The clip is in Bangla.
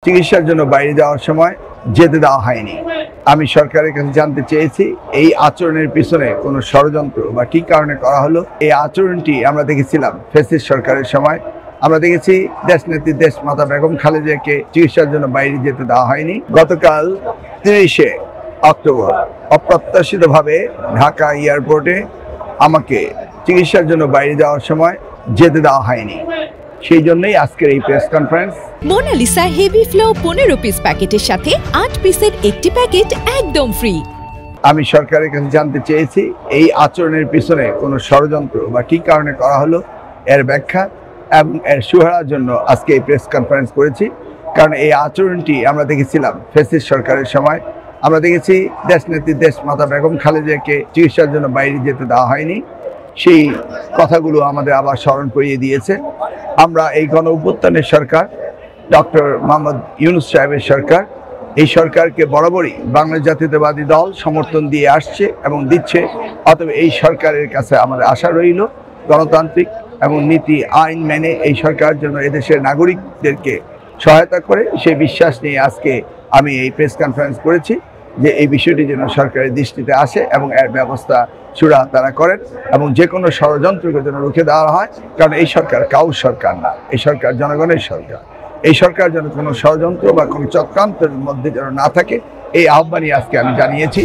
চিকিৎসার জন্য বাইরে যাওয়ার সময় যেতে দেওয়া হয়নি। আমি সরকারের কাছে জানতে চেয়েছি এই আচরণের পিছনে কোনো ষড়যন্ত্র বা কী কারণে করা হলো। এই আচরণটি আমরা দেখেছিলাম ফ্যাসিস্ট সরকারের সময়। আমরা দেখেছি দেশনেত্রী দেশমাতা বেগম খালেদাকে চিকিৎসার জন্য বাইরে যেতে দেওয়া হয়নি। গতকাল 30শে অক্টোবর অপ্রত্যাশিতভাবে ঢাকা এয়ারপোর্টে আমাকে চিকিৎসার জন্য বাইরে যাওয়ার সময় যেতে দেওয়া হয়নি। সেই জন্যই আজকের এই press conference. Monalisa heavy flow 15 piece প্যাকেটের সাথে 8 পিসের একটি প্যাকেট একদম ফ্রি। আমি সরকারের কাছে জানতে চেয়েছি এই আচরণের পিছনে কোনো ষড়যন্ত্র বা কী কারণে করা হলো, এর ব্যাখ্যা এবং এর সুরাহার জন্য আজকে এই প্রেস কনফারেন্স করেছি। কারণ এই আচরণটি আমরা দেখেছিলাম ফ্যাসিস্ট সরকারের সময়। আমরা দেখেছি দেশনেত্রী দেশমাতা বেগম খালেদাকে চিকিৎসার জন্য বাইরে যেতে দেওয়া হয়নি। সেই কথাগুলো আমাদের আবার স্মরণ করিয়ে দিয়েছে। আমরা এই গণ অভ্যুত্থানের সরকার, ডক্টর মোহাম্মদ ইউনূস সাহেবের সরকার, এই সরকারকে বরাবরই বাংলাদেশ জাতীয়তাবাদী দল সমর্থন দিয়ে আসছে এবং দিচ্ছে। অতএব এই সরকারের কাছে আমাদের আশা রইল গণতান্ত্রিক এবং নীতি আইন মেনে এই সরকার যেন এদেশের নাগরিকদেরকে সহায়তা করে, সেই বিশ্বাস নিয়ে আজকে আমি এই প্রেস কনফারেন্স করেছি যে এই বিষয়টি যেন সরকারের দৃষ্টিতে আসে এবং এর ব্যবস্থা সুরা তারা করেন এবং যে কোনো ষড়যন্ত্রকে যেন রুখে দেওয়া হয়। কারণ এই সরকার কাউর সরকার না, এই সরকার জনগণের সরকার। এই সরকার যেন কোনো ষড়যন্ত্র বা কোনো চক্রান্তের মধ্যে যেন না থাকে, এই আহ্বানই আজকে আমি জানিয়েছি।